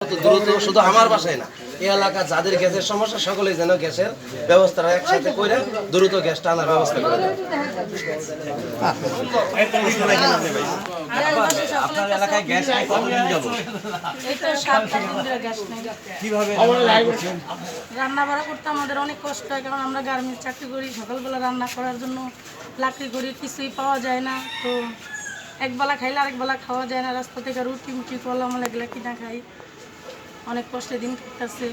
দ্রুত শুধু আমার বাসায় না এই এলাকা যাদের গ্যাসের সমস্যা সকলেই যেন গ্যাসের ব্যবস্থাটা একসাথে করে দ্রুত গ্যাসটা আনার ব্যবস্থা করে দেয়। আপনার এলাকায় গ্যাস নাই কতদিন যাব? কিভাবে রান্না বাড়া করতে আমাদের অনেক কষ্ট হয়, কারণ আমরা গার্মেন্টস চাকরি করি। সকালবেলা রান্না করার জন্য লাকড়ি করি, কিছুই পাওয়া যায় না। তো একবেলা খাইলে আরেকবেলা খাওয়া যায় না। রাস্তা থেকে রুটি মুটি করলাম এগুলো কিনা খাই, অনেক কষ্টে দিন কাটতেছে।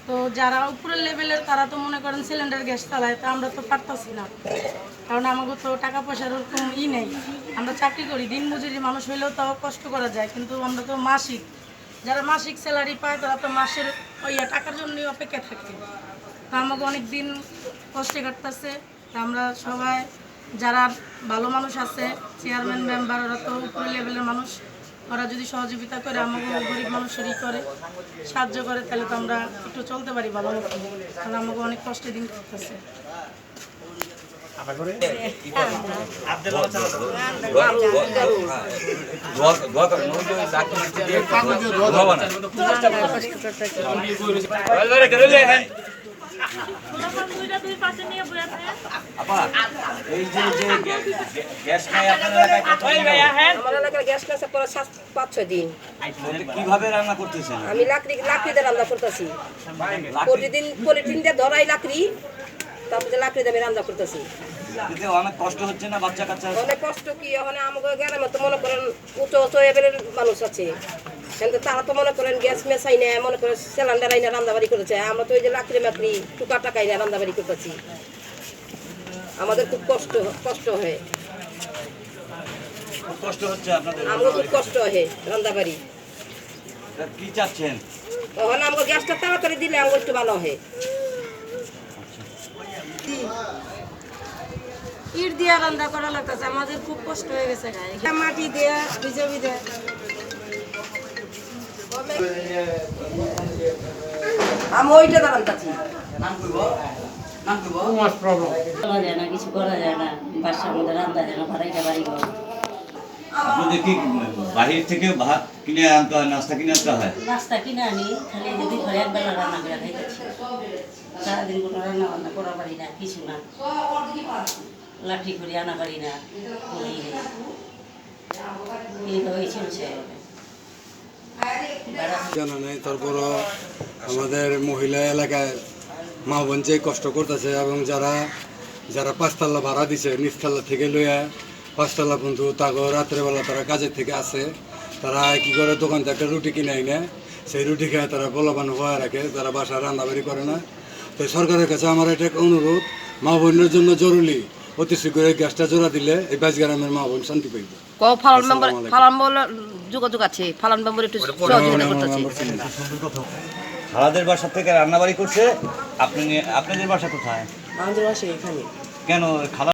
তো যারা উপরের লেভেলের তারা তো মনে করেন সিলিন্ডার গ্যাস চালায়, তো আমরা তো পারতাছি না, কারণ আমাকে তো টাকা পয়সার ওরকম নেই। আমরা চাকরি করি, দিন মজুরি মানুষ হইলেও তাও কষ্ট করা যায়, কিন্তু আমরা তো মাসিক, যারা মাসিক স্যালারি পায় তারা তো মাসের ওই টাকার জন্যই অপেক্ষা থাকে। তো আমাকে অনেক দিন কষ্টে কাটতেছে। আমরা সবাই যারা ভালো মানুষ আছে, চেয়ারম্যান মেম্বার, ওরা তো উপরের লেভেলের মানুষ, ওরা যদি সহযোগিতা করে, আমাকে গরিব মানুষেরই করে সাহায্য করে, তাহলে তো আমরা একটু চলতে পারি ভালো মতো। কারণ আমাকে অনেক কষ্টে দিন কাটতেছে। এই যে গ্যাস নাই আপনার এলাকায় কতদিন যাবত? আমার এলাকার গ্যাস কাছে পরে 5-6 দিন। কিভাবে রান্না করতেছেন? আমি লাকড়ি দিয়ে রান্না করতেছি। প্রতিদিন দিয়ে ধরাই লাকড়ি, তারপরে লাকড়ি দিয়ে আমি রান্না করতেছি। এতে অনেক কষ্ট হচ্ছে না বাচ্চা কাচ্চা? অনেক কষ্ট কি, ওখানে আমাকে গ্রামে তো মনে করেন উঁচু লেভেলের মানুষ আছে, কিন্তু তারা তো মনে করেন গ্যাস মেশাই না, মনে করেন সিলিন্ডার আইনা রান্নাবাড়ি করেছে। আমরা তো ওই যে লাকড়ি মাকড়ি টুকা টাকাই না রান্নাবাড়ি করতেছি। আমাদের খুব কষ্ট হয়, খুব কষ্ট হচ্ছে আপনাদের? আমাকে খুব কষ্ট হয় রান্নাবাড়ি। কি চাচ্ছেন? তখন আমাকে গ্যাসটা তাড়াতাড়ি দিলে আমার একটু ভালো হয়। ইট দিয়া রান্না করা লাগতেছে, আমাদের খুব কষ্ট হয়ে গেছে। মাটি দিয়া ভিজাবি দেয়। আমি ওইটা দাঁড়াচ্ছি। করা যায় না, কিছু করা যায় না, বাসার মধ্যে রান্না যায় না, ভাড়াইটা বাড়ি ঘর। আপনাদের কি বাহির থেকে ভাত কিনে আনতে হয়, নাস্তা কিনে আনতে হয়? নাস্তা কিনে আনি, খালি যদি ঘরে একবেলা রান্না করে খাইতেছি। সারাদিন কোনো রান্না বান্না করা পারি না, কিছু না, লাঠি করে আনা পারি না, কোনো এইভাবেই চলছে। জানা নাই, তারপরও আমাদের মহিলা এলাকায় মা বোন যে কষ্ট করতেছে, এবং যারা 5 তলা ভাড়া দিছে, নিচতলা থেকে লইয়া 5 তলা বন্ধু তাগো রাত্রেবেলা তারা কাজের থেকে আসে, তারা কি করে দোকান থেকে রুটি কিনে আইনে, সেই রুটি খেয়ে তারা বলবান হয়ে রাখে, তারা বাসায় রান্নাবাড়ি করে না। তো সরকারের কাছে আমার এটা অনুরোধ, মা বোনের জন্য জরুরি অতি শীঘ্রই গ্যাসটা জোড়া দিলে এই 22 গ্রামের মা বোন শান্তি পাইবে। যোগাযোগ আছে, ফালান মেম্বার একটু সহযোগিতা করতেছে। খালাদের বাসা থেকে রান্নাবাড়ি করছে, আপনাদের বাসা কোথায়? আমাদের বাসা এখানে। কেন খালা